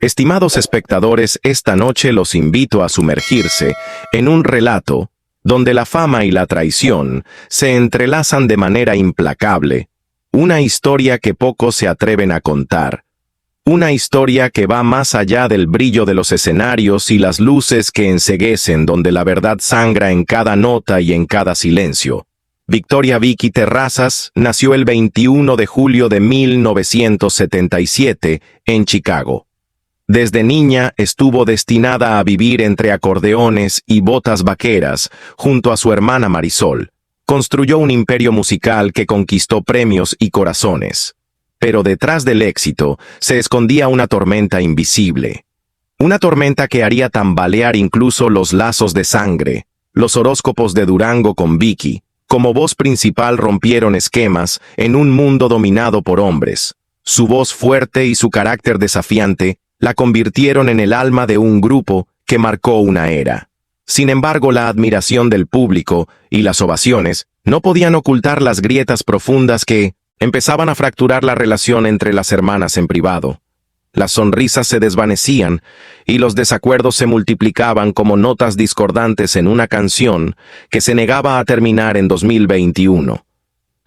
Estimados espectadores, esta noche los invito a sumergirse en un relato donde la fama y la traición se entrelazan de manera implacable. Una historia que pocos se atreven a contar. Una historia que va más allá del brillo de los escenarios y las luces que enceguecen, donde la verdad sangra en cada nota y en cada silencio. Victoria Vicky Terrazas nació el 21 de julio de 1977 en Chicago. Desde niña estuvo destinada a vivir entre acordeones y botas vaqueras junto a su hermana Marisol. Construyó un imperio musical que conquistó premios y corazones. Pero detrás del éxito se escondía una tormenta invisible. Una tormenta que haría tambalear incluso los lazos de sangre. Los horóscopos de Durango con Vicky, como voz principal, rompieron esquemas en un mundo dominado por hombres. Su voz fuerte y su carácter desafiante la convirtieron en el alma de un grupo que marcó una era. Sin embargo, la admiración del público y las ovaciones no podían ocultar las grietas profundas que empezaban a fracturar la relación entre las hermanas en privado. Las sonrisas se desvanecían y los desacuerdos se multiplicaban como notas discordantes en una canción que se negaba a terminar en 2021.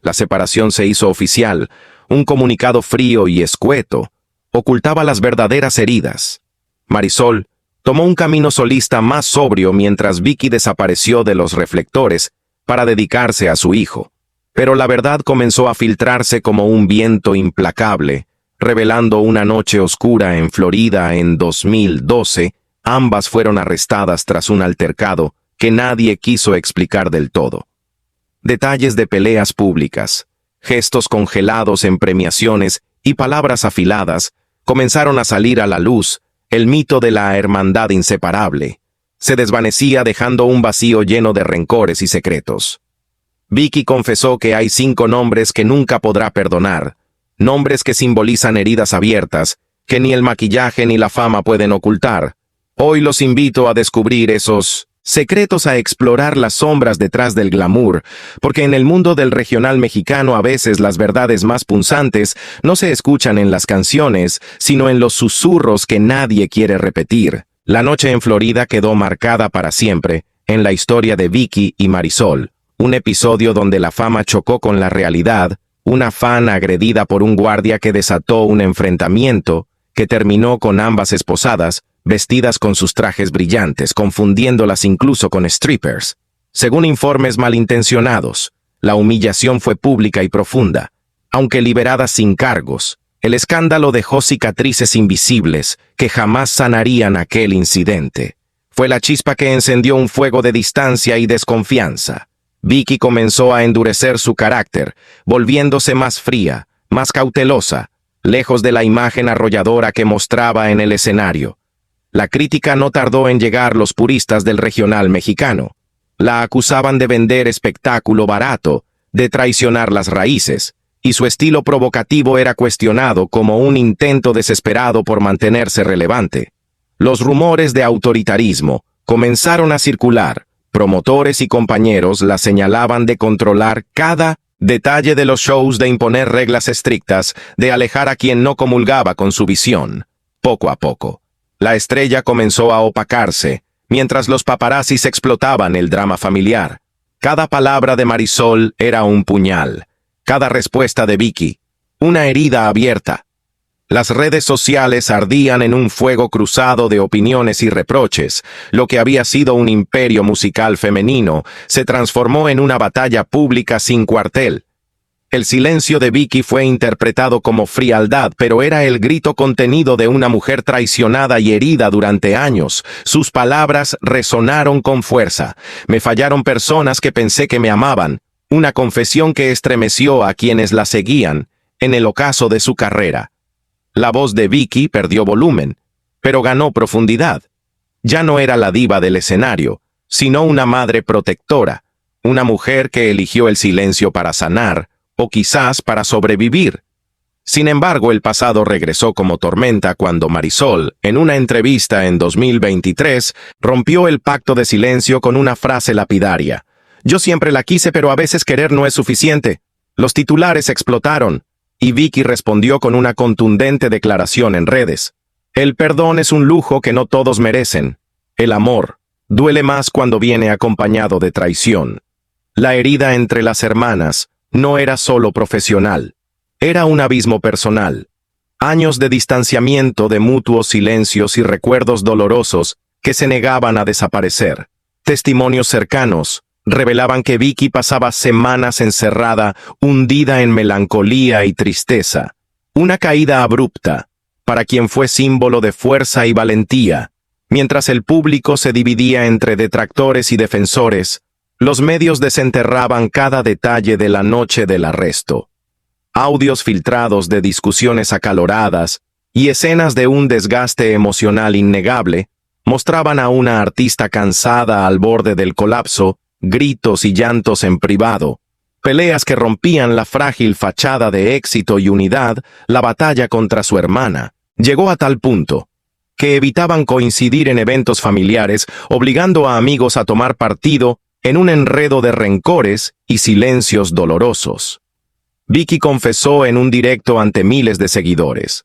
La separación se hizo oficial, un comunicado frío y escueto ocultaba las verdaderas heridas. Marisol tomó un camino solista más sobrio mientras Vicky desapareció de los reflectores para dedicarse a su hijo. Pero la verdad comenzó a filtrarse como un viento implacable, revelando una noche oscura en Florida en 2012. Ambas fueron arrestadas tras un altercado que nadie quiso explicar del todo. Detalles de peleas públicas, gestos congelados en premiaciones y palabras afiladas comenzaron a salir a la luz. El mito de la hermandad inseparable se desvanecía, dejando un vacío lleno de rencores y secretos. Vicky confesó que hay 5 nombres que nunca podrá perdonar, nombres que simbolizan heridas abiertas, que ni el maquillaje ni la fama pueden ocultar. Hoy los invito a descubrir esos secretos, a explorar las sombras detrás del glamour, porque en el mundo del regional mexicano a veces las verdades más punzantes no se escuchan en las canciones, sino en los susurros que nadie quiere repetir. La noche en Florida quedó marcada para siempre en la historia de Vicky y Marisol, un episodio donde la fama chocó con la realidad, una fan agredida por un guardia que desató un enfrentamiento que terminó con ambas esposadas, vestidas con sus trajes brillantes, confundiéndolas incluso con strippers. Según informes malintencionados, la humillación fue pública y profunda. Aunque liberadas sin cargos, el escándalo dejó cicatrices invisibles que jamás sanarían aquel incidente. Fue la chispa que encendió un fuego de distancia y desconfianza. Vicky comenzó a endurecer su carácter, volviéndose más fría, más cautelosa, lejos de la imagen arrolladora que mostraba en el escenario. La crítica no tardó en llegar. Los puristas del regional mexicano la acusaban de vender espectáculo barato, de traicionar las raíces, y su estilo provocativo era cuestionado como un intento desesperado por mantenerse relevante. Los rumores de autoritarismo comenzaron a circular. Promotores y compañeros la señalaban de controlar cada detalle de los shows, de imponer reglas estrictas, de alejar a quien no comulgaba con su visión. Poco a poco, la estrella comenzó a opacarse, mientras los paparazzis explotaban el drama familiar. Cada palabra de Marisol era un puñal, cada respuesta de Vicky, una herida abierta. Las redes sociales ardían en un fuego cruzado de opiniones y reproches. Lo que había sido un imperio musical femenino se transformó en una batalla pública sin cuartel. El silencio de Vicky fue interpretado como frialdad, pero era el grito contenido de una mujer traicionada y herida durante años. Sus palabras resonaron con fuerza. Me fallaron personas que pensé que me amaban. Una confesión que estremeció a quienes la seguían en el ocaso de su carrera. La voz de Vicky perdió volumen, pero ganó profundidad. Ya no era la diva del escenario, sino una madre protectora, una mujer que eligió el silencio para sanar, o quizás para sobrevivir. Sin embargo, el pasado regresó como tormenta cuando Marisol, en una entrevista en 2023, rompió el pacto de silencio con una frase lapidaria. Yo siempre la quise, pero a veces querer no es suficiente. Los titulares explotaron, y Vicky respondió con una contundente declaración en redes. El perdón es un lujo que no todos merecen. El amor duele más cuando viene acompañado de traición. La herida entre las hermanas no era solo profesional, era un abismo personal. Años de distanciamiento, de mutuos silencios y recuerdos dolorosos que se negaban a desaparecer. Testimonios cercanos revelaban que Vicky pasaba semanas encerrada, hundida en melancolía y tristeza. Una caída abrupta, para quien fue símbolo de fuerza y valentía. Mientras el público se dividía entre detractores y defensores, los medios desenterraban cada detalle de la noche del arresto. Audios filtrados de discusiones acaloradas y escenas de un desgaste emocional innegable mostraban a una artista cansada al borde del colapso, gritos y llantos en privado, peleas que rompían la frágil fachada de éxito y unidad. La batalla contra su hermana llegó a tal punto que evitaban coincidir en eventos familiares, obligando a amigos a tomar partido en un enredo de rencores y silencios dolorosos. Vicky confesó en un directo ante miles de seguidores: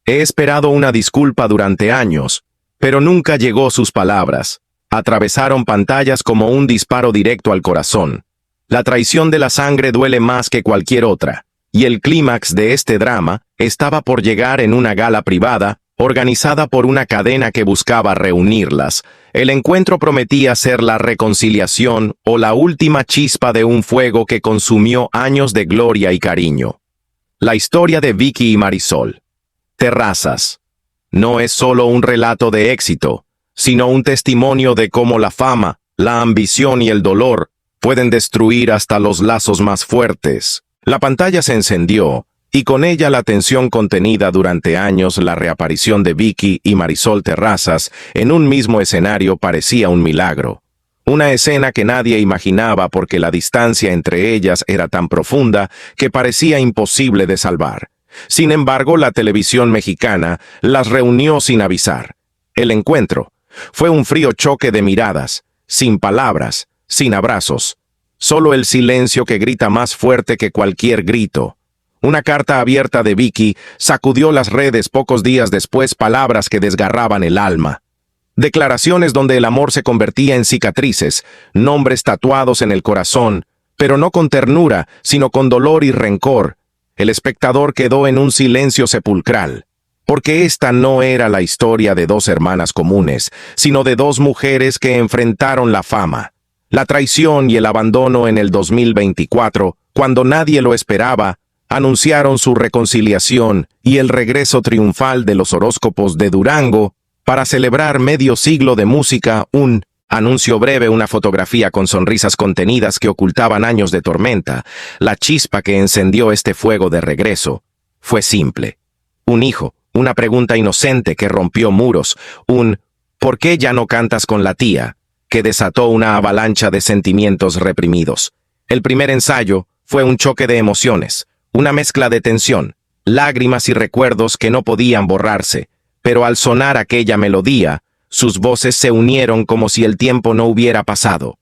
«He esperado una disculpa durante años, pero nunca llegó sus palabras. Atravesaron pantallas como un disparo directo al corazón. La traición de la sangre duele más que cualquier otra, y el clímax de este drama estaba por llegar en una gala privada, organizada por una cadena que buscaba reunirlas. El encuentro prometía ser la reconciliación o la última chispa de un fuego que consumió años de gloria y cariño. La historia de Vicky y Marisol Terrazas no es solo un relato de éxito, sino un testimonio de cómo la fama, la ambición y el dolor pueden destruir hasta los lazos más fuertes. La pantalla se encendió, y con ella la tensión contenida durante años. La reaparición de Vicky y Marisol Terrazas en un mismo escenario parecía un milagro. Una escena que nadie imaginaba porque la distancia entre ellas era tan profunda que parecía imposible de salvar. Sin embargo, la televisión mexicana las reunió sin avisar. El encuentro fue un frío choque de miradas, sin palabras, sin abrazos. Solo el silencio que grita más fuerte que cualquier grito. Una carta abierta de Vicky sacudió las redes pocos días después, palabras que desgarraban el alma. Declaraciones donde el amor se convertía en cicatrices, nombres tatuados en el corazón, pero no con ternura, sino con dolor y rencor. El espectador quedó en un silencio sepulcral, porque esta no era la historia de dos hermanas comunes, sino de dos mujeres que enfrentaron la fama, la traición y el abandono en el 2024, cuando nadie lo esperaba. Anunciaron su reconciliación y el regreso triunfal de los horóscopos de Durango para celebrar medio siglo de música. Un anuncio breve, una fotografía con sonrisas contenidas que ocultaban años de tormenta. La chispa que encendió este fuego de regreso fue simple. Un hijo, una pregunta inocente que rompió muros, un ¿por qué ya no cantas con la tía?, que desató una avalancha de sentimientos reprimidos. El primer ensayo fue un choque de emociones, una mezcla de tensión, lágrimas y recuerdos que no podían borrarse, pero al sonar aquella melodía, sus voces se unieron como si el tiempo no hubiera pasado.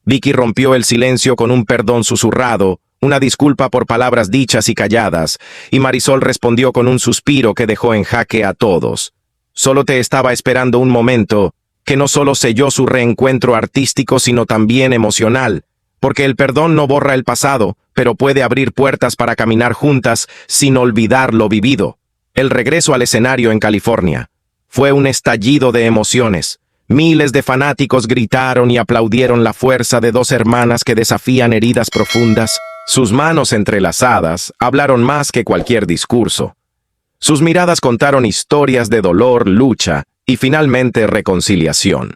Vicky rompió el silencio con un perdón susurrado, una disculpa por palabras dichas y calladas, y Marisol respondió con un suspiro que dejó en jaque a todos. Solo te estaba esperando un momento, que no solo selló su reencuentro artístico sino también emocional, porque el perdón no borra el pasado, pero puede abrir puertas para caminar juntas sin olvidar lo vivido. El regreso al escenario en California fue un estallido de emociones. Miles de fanáticos gritaron y aplaudieron la fuerza de dos hermanas que desafían heridas profundas. Sus manos entrelazadas hablaron más que cualquier discurso. Sus miradas contaron historias de dolor, lucha y finalmente reconciliación.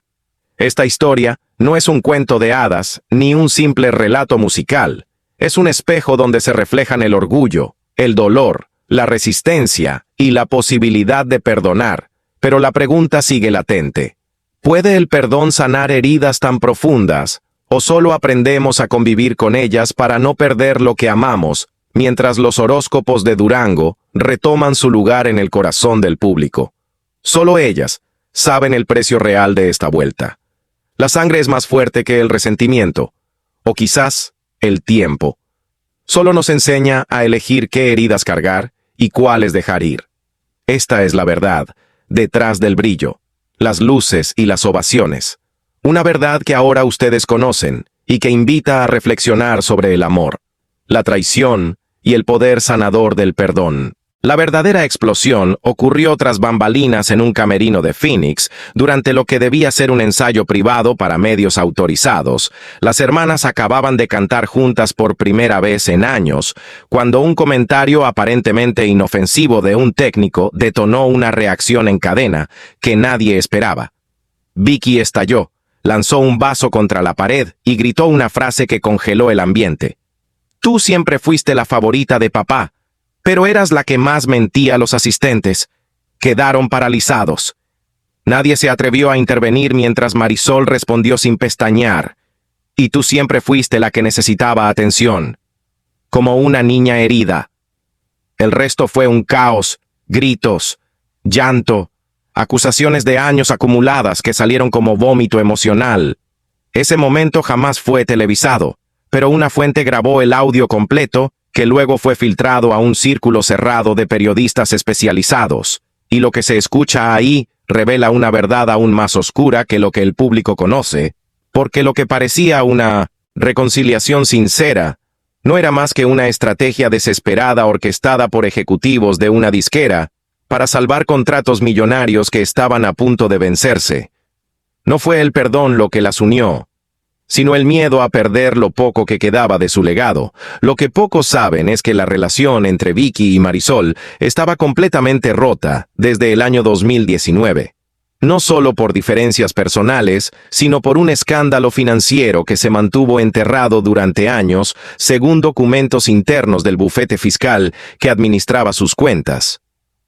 Esta historia no es un cuento de hadas ni un simple relato musical. Es un espejo donde se reflejan el orgullo, el dolor, la resistencia y la posibilidad de perdonar. Pero la pregunta sigue latente. ¿Puede el perdón sanar heridas tan profundas? ¿O solo aprendemos a convivir con ellas para no perder lo que amamos, mientras los horóscopos de Durango retoman su lugar en el corazón del público? Solo ellas saben el precio real de esta vuelta. La sangre es más fuerte que el resentimiento, o quizás el tiempo. Solo nos enseña a elegir qué heridas cargar y cuáles dejar ir. Esta es la verdad detrás del brillo, las luces y las ovaciones. Una verdad que ahora ustedes conocen y que invita a reflexionar sobre el amor, la traición y el poder sanador del perdón. La verdadera explosión ocurrió tras bambalinas en un camerino de Phoenix, durante lo que debía ser un ensayo privado para medios autorizados. Las hermanas acababan de cantar juntas por primera vez en años, cuando un comentario aparentemente inofensivo de un técnico detonó una reacción en cadena que nadie esperaba. Vicky estalló, lanzó un vaso contra la pared y gritó una frase que congeló el ambiente. «Tú siempre fuiste la favorita de papá, pero eras la que más mentía a los asistentes. Quedaron paralizados». Nadie se atrevió a intervenir mientras Marisol respondió sin pestañear. «Y tú siempre fuiste la que necesitaba atención, como una niña herida». El resto fue un caos, gritos, llanto, acusaciones de años acumuladas que salieron como vómito emocional. Ese momento jamás fue televisado, pero una fuente grabó el audio completo, que luego fue filtrado a un círculo cerrado de periodistas especializados, y lo que se escucha ahí revela una verdad aún más oscura que lo que el público conoce, porque lo que parecía una reconciliación sincera no era más que una estrategia desesperada orquestada por ejecutivos de una disquera para salvar contratos millonarios que estaban a punto de vencerse. No fue el perdón lo que las unió, sino el miedo a perder lo poco que quedaba de su legado. Lo que pocos saben es que la relación entre Vicky y Marisol estaba completamente rota desde el año 2019. No solo por diferencias personales, sino por un escándalo financiero que se mantuvo enterrado durante años, según documentos internos del bufete fiscal que administraba sus cuentas.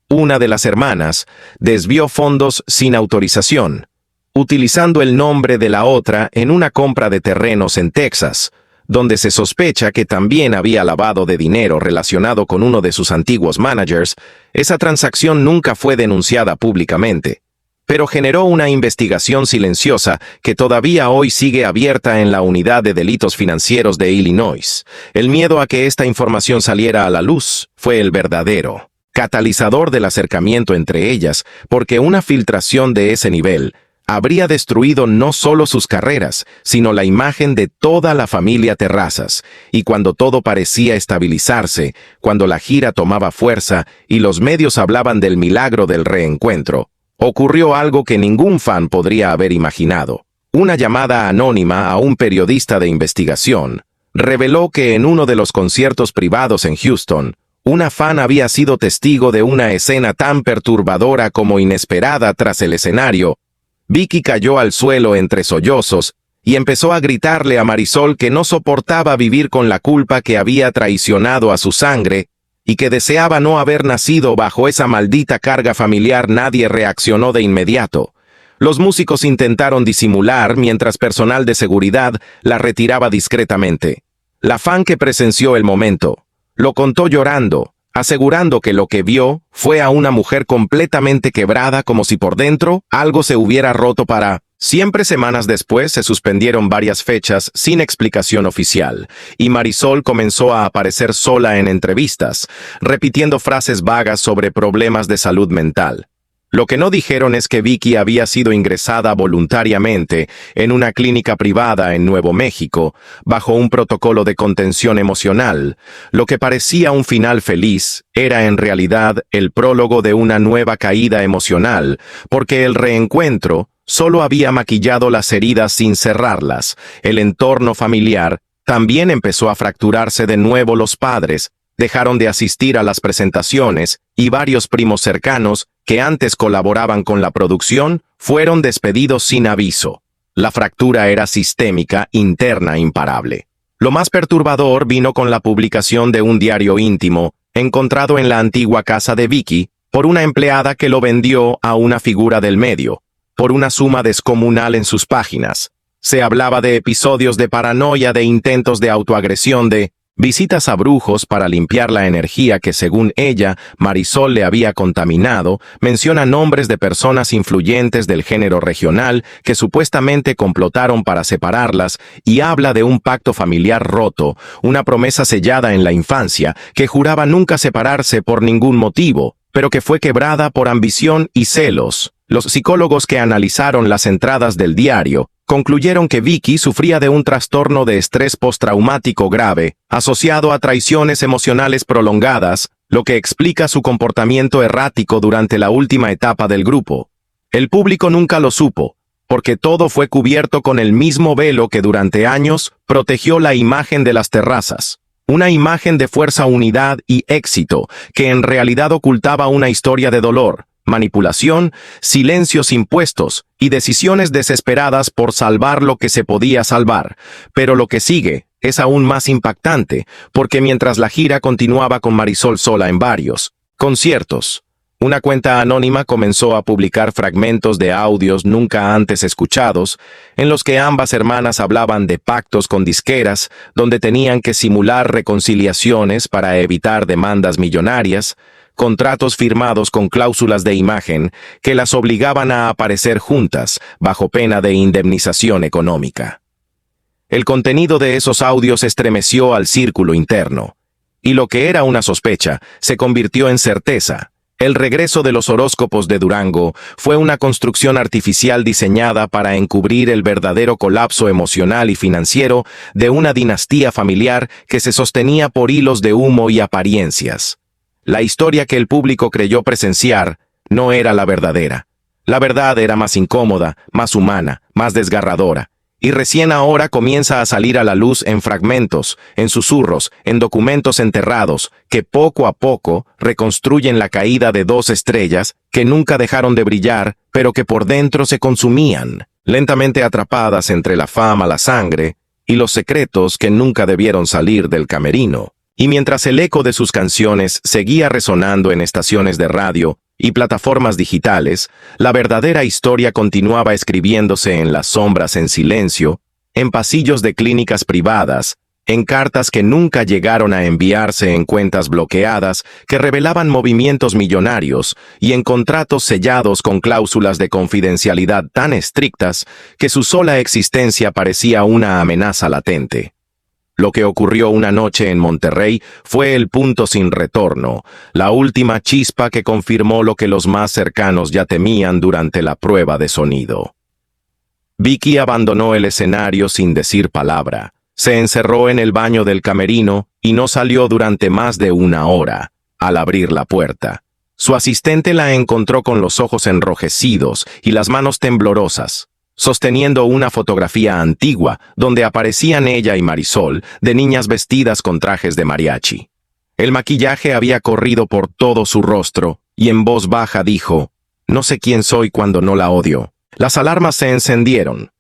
Una de las hermanas desvió fondos sin autorización, utilizando el nombre de la otra en una compra de terrenos en Texas, donde se sospecha que también había lavado de dinero relacionado con uno de sus antiguos managers. Esa transacción nunca fue denunciada públicamente, pero generó una investigación silenciosa que todavía hoy sigue abierta en la Unidad de Delitos Financieros de Illinois. El miedo a que esta información saliera a la luz fue el verdadero catalizador del acercamiento entre ellas, porque una filtración de ese nivel habría destruido no solo sus carreras, sino la imagen de toda la familia Terrazas. Y cuando todo parecía estabilizarse, cuando la gira tomaba fuerza y los medios hablaban del milagro del reencuentro, ocurrió algo que ningún fan podría haber imaginado. Una llamada anónima a un periodista de investigación reveló que en uno de los conciertos privados en Houston, una fan había sido testigo de una escena tan perturbadora como inesperada. Tras el escenario, Vicky cayó al suelo entre sollozos y empezó a gritarle a Marisol que no soportaba vivir con la culpa que había traicionado a su sangre y que deseaba no haber nacido bajo esa maldita carga familiar. Nadie reaccionó de inmediato. Los músicos intentaron disimular mientras personal de seguridad la retiraba discretamente. La fan que presenció el momento lo contó llorando, asegurando que lo que vio fue a una mujer completamente quebrada, como si por dentro algo se hubiera roto para siempre. Semanas después se suspendieron varias fechas sin explicación oficial, y Marisol comenzó a aparecer sola en entrevistas, repitiendo frases vagas sobre problemas de salud mental. Lo que no dijeron es que Vicky había sido ingresada voluntariamente en una clínica privada en Nuevo México, bajo un protocolo de contención emocional. Lo que parecía un final feliz era en realidad el prólogo de una nueva caída emocional, porque el reencuentro solo había maquillado las heridas sin cerrarlas. El entorno familiar también empezó a fracturarse de nuevo. Los padres dejaron de asistir a las presentaciones y varios primos cercanos que antes colaboraban con la producción fueron despedidos sin aviso. La fractura era sistémica, interna, imparable. Lo más perturbador vino con la publicación de un diario íntimo encontrado en la antigua casa de Vicky por una empleada que lo vendió a una figura del medio, por una suma descomunal. En sus páginas se hablaba de episodios de paranoia, de intentos de autoagresión, de visitas a brujos para limpiar la energía que, según ella, Marisol le había contaminado. Menciona nombres de personas influyentes del género regional que supuestamente complotaron para separarlas, y habla de un pacto familiar roto, una promesa sellada en la infancia que juraba nunca separarse por ningún motivo. pero que fue quebrada por ambición y celos. Los psicólogos que analizaron las entradas del diario concluyeron que Vicky sufría de un trastorno de estrés postraumático grave, asociado a traiciones emocionales prolongadas, lo que explica su comportamiento errático durante la última etapa del grupo. El público nunca lo supo, porque todo fue cubierto con el mismo velo que durante años protegió la imagen de las terrazas. Una imagen de fuerza, unidad y éxito, que en realidad ocultaba una historia de dolor, manipulación, silencios impuestos y decisiones desesperadas por salvar lo que se podía salvar. Pero lo que sigue es aún más impactante, porque mientras la gira continuaba con Marisol sola en varios conciertos, una cuenta anónima comenzó a publicar fragmentos de audios nunca antes escuchados, en los que ambas hermanas hablaban de pactos con disqueras, donde tenían que simular reconciliaciones para evitar demandas millonarias, contratos firmados con cláusulas de imagen que las obligaban a aparecer juntas bajo pena de indemnización económica. El contenido de esos audios estremeció al círculo interno, y lo que era una sospecha se convirtió en certeza. El regreso de los horóscopos de Durango fue una construcción artificial diseñada para encubrir el verdadero colapso emocional y financiero de una dinastía familiar que se sostenía por hilos de humo y apariencias. La historia que el público creyó presenciar no era la verdadera. La verdad era más incómoda, más humana, más desgarradora. Y recién ahora comienza a salir a la luz en fragmentos, en susurros, en documentos enterrados, que poco a poco reconstruyen la caída de dos estrellas que nunca dejaron de brillar, pero que por dentro se consumían, lentamente atrapadas entre la fama, la sangre y los secretos que nunca debieron salir del camerino. Y mientras el eco de sus canciones seguía resonando en estaciones de radio y plataformas digitales, la verdadera historia continuaba escribiéndose en las sombras en silencio, en pasillos de clínicas privadas, en cartas que nunca llegaron a enviarse, en cuentas bloqueadas que revelaban movimientos millonarios y en contratos sellados con cláusulas de confidencialidad tan estrictas que su sola existencia parecía una amenaza latente. Lo que ocurrió una noche en Monterrey fue el punto sin retorno, la última chispa que confirmó lo que los más cercanos ya temían durante la prueba de sonido. Vicky abandonó el escenario sin decir palabra, se encerró en el baño del camerino y no salió durante más de una hora. Al abrir la puerta, su asistente la encontró con los ojos enrojecidos y las manos temblorosas, sosteniendo una fotografía antigua donde aparecían ella y Marisol, de niñas vestidas con trajes de mariachi. El maquillaje había corrido por todo su rostro, y en voz baja dijo: «No sé quién soy cuando no la odio». Las alarmas se encendieron.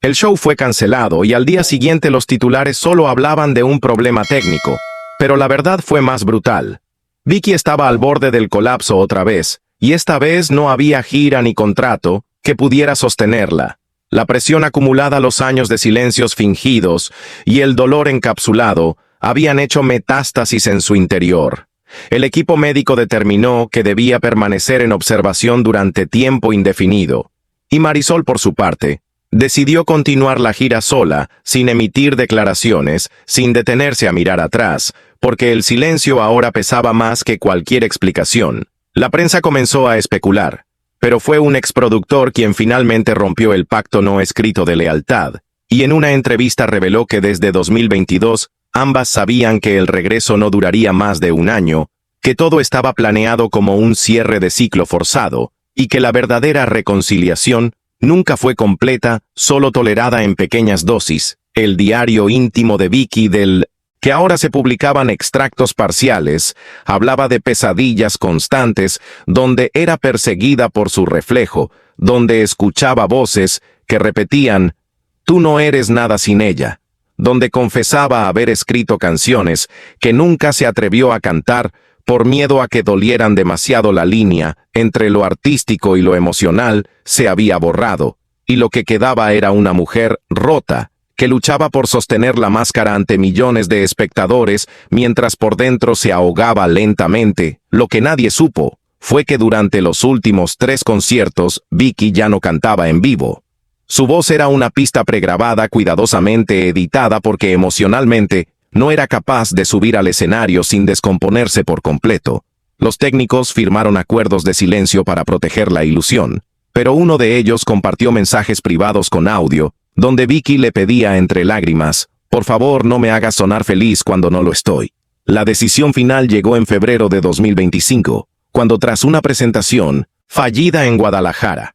El show fue cancelado y al día siguiente los titulares solo hablaban de un problema técnico, pero la verdad fue más brutal. Vicky estaba al borde del colapso otra vez, y esta vez no había gira ni contrato que pudiera sostenerla. La presión acumulada, los años de silencios fingidos y el dolor encapsulado habían hecho metástasis en su interior. El equipo médico determinó que debía permanecer en observación durante tiempo indefinido, y Marisol, por su parte, decidió continuar la gira sola, sin emitir declaraciones, sin detenerse a mirar atrás, porque el silencio ahora pesaba más que cualquier explicación. La prensa comenzó a especular, pero fue un exproductor quien finalmente rompió el pacto no escrito de lealtad, y en una entrevista reveló que desde 2022 ambas sabían que el regreso no duraría más de un año, que todo estaba planeado como un cierre de ciclo forzado, y que la verdadera reconciliación nunca fue completa, solo tolerada en pequeñas dosis. El diario íntimo de Vicky, del que ahora se publicaban extractos parciales, hablaba de pesadillas constantes, donde era perseguida por su reflejo, donde escuchaba voces que repetían: «Tú no eres nada sin ella», donde confesaba haber escrito canciones que nunca se atrevió a cantar por miedo a que dolieran demasiado. La línea entre lo artístico y lo emocional se había borrado, y lo que quedaba era una mujer rota, que luchaba por sostener la máscara ante millones de espectadores mientras por dentro se ahogaba lentamente. Lo que nadie supo fue que durante los últimos 3 conciertos, Vicky ya no cantaba en vivo. Su voz era una pista pregrabada cuidadosamente editada porque emocionalmente no era capaz de subir al escenario sin descomponerse por completo. Los técnicos firmaron acuerdos de silencio para proteger la ilusión, pero uno de ellos compartió mensajes privados con audio, donde Vicky le pedía entre lágrimas, «Por favor, no me hagas sonar feliz cuando no lo estoy». La decisión final llegó en febrero de 2025, cuando tras una presentación fallida en Guadalajara,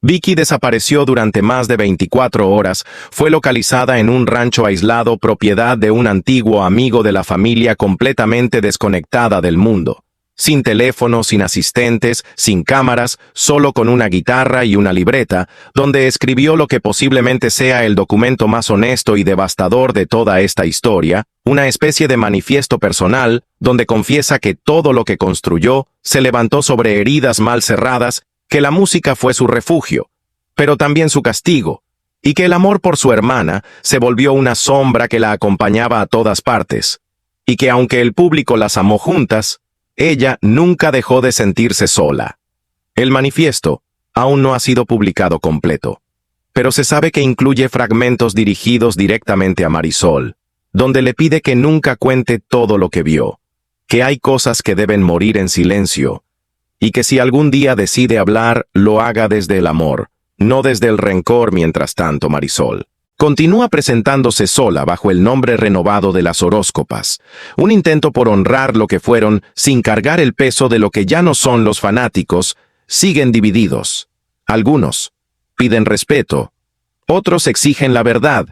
Vicky desapareció durante más de 24 horas, fue localizada en un rancho aislado propiedad de un antiguo amigo de la familia completamente desconectada del mundo. Sin teléfono, sin asistentes, sin cámaras, solo con una guitarra y una libreta, donde escribió lo que posiblemente sea el documento más honesto y devastador de toda esta historia, una especie de manifiesto personal, donde confiesa que todo lo que construyó se levantó sobre heridas mal cerradas, que la música fue su refugio, pero también su castigo, y que el amor por su hermana se volvió una sombra que la acompañaba a todas partes, y que aunque el público las amó juntas, ella nunca dejó de sentirse sola. El manifiesto aún no ha sido publicado completo, pero se sabe que incluye fragmentos dirigidos directamente a Marisol, donde le pide que nunca cuente todo lo que vio, que hay cosas que deben morir en silencio, y que si algún día decide hablar, lo haga desde el amor, no desde el rencor. Mientras tanto, Marisol continúa presentándose sola bajo el nombre renovado de las horóscopas, un intento por honrar lo que fueron sin cargar el peso de lo que ya no son. Los fanáticos siguen divididos. Algunos piden respeto, otros exigen la verdad,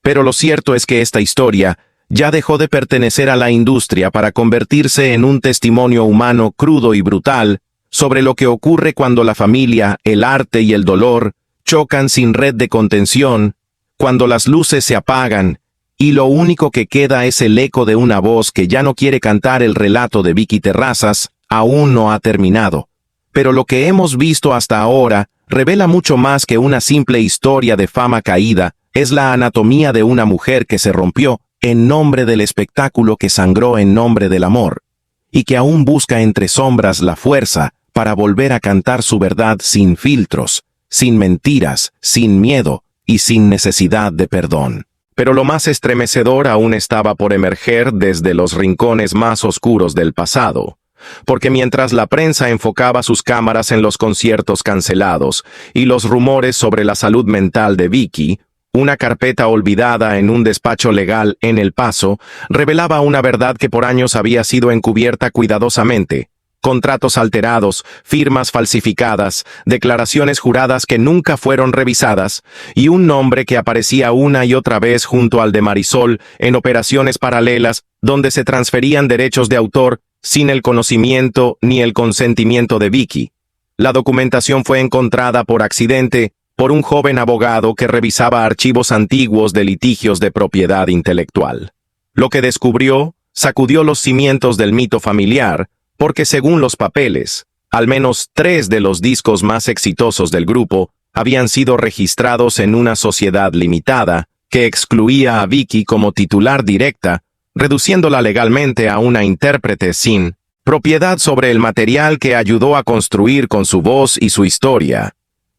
pero lo cierto es que esta historia ya dejó de pertenecer a la industria para convertirse en un testimonio humano crudo y brutal sobre lo que ocurre cuando la familia, el arte y el dolor chocan sin red de contención, cuando las luces se apagan y lo único que queda es el eco de una voz que ya no quiere cantar. El relato de Vicky Terrazas aún no ha terminado, pero lo que hemos visto hasta ahora revela mucho más que una simple historia de fama caída. Es la anatomía de una mujer que se rompió en nombre del espectáculo, que sangró en nombre del amor, y que aún busca entre sombras la fuerza para volver a cantar su verdad sin filtros, sin mentiras, sin miedo y sin necesidad de perdón. Pero lo más estremecedor aún estaba por emerger desde los rincones más oscuros del pasado, porque mientras la prensa enfocaba sus cámaras en los conciertos cancelados y los rumores sobre la salud mental de Vicky, una carpeta olvidada en un despacho legal en El Paso revelaba una verdad que por años había sido encubierta cuidadosamente. Contratos alterados, firmas falsificadas, declaraciones juradas que nunca fueron revisadas, y un nombre que aparecía una y otra vez junto al de Marisol en operaciones paralelas donde se transferían derechos de autor sin el conocimiento ni el consentimiento de Vicky. La documentación fue encontrada por accidente por un joven abogado que revisaba archivos antiguos de litigios de propiedad intelectual. Lo que descubrió sacudió los cimientos del mito familiar, porque según los papeles, al menos 3 de los discos más exitosos del grupo habían sido registrados en una sociedad limitada que excluía a Vicky como titular directa, reduciéndola legalmente a una intérprete sin propiedad sobre el material que ayudó a construir con su voz y su historia.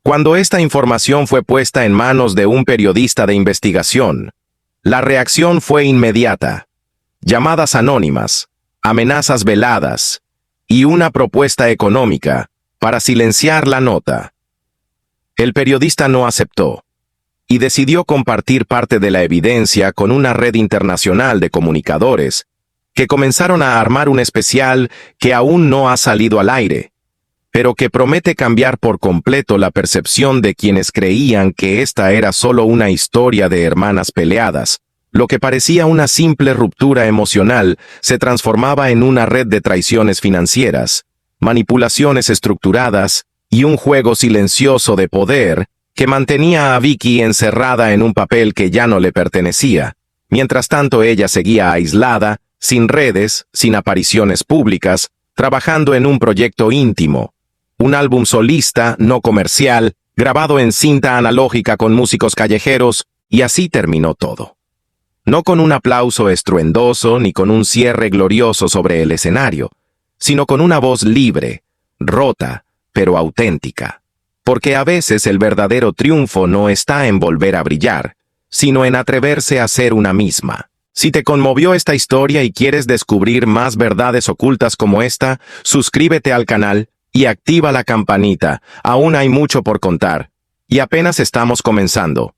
Cuando esta información fue puesta en manos de un periodista de investigación, la reacción fue inmediata. Llamadas anónimas, amenazas veladas y una propuesta económica para silenciar la nota. El periodista no aceptó y decidió compartir parte de la evidencia con una red internacional de comunicadores que comenzaron a armar un especial que aún no ha salido al aire, pero que promete cambiar por completo la percepción de quienes creían que esta era solo una historia de hermanas peleadas. Lo que parecía una simple ruptura emocional se transformaba en una red de traiciones financieras, manipulaciones estructuradas y un juego silencioso de poder que mantenía a Vicky encerrada en un papel que ya no le pertenecía. Mientras tanto, ella seguía aislada, sin redes, sin apariciones públicas, trabajando en un proyecto íntimo, un álbum solista, no comercial, grabado en cinta analógica con músicos callejeros, y así terminó todo. No con un aplauso estruendoso ni con un cierre glorioso sobre el escenario, sino con una voz libre, rota, pero auténtica. Porque a veces el verdadero triunfo no está en volver a brillar, sino en atreverse a ser una misma. Si te conmovió esta historia y quieres descubrir más verdades ocultas como esta, suscríbete al canal y activa la campanita. Aún hay mucho por contar. Y apenas estamos comenzando.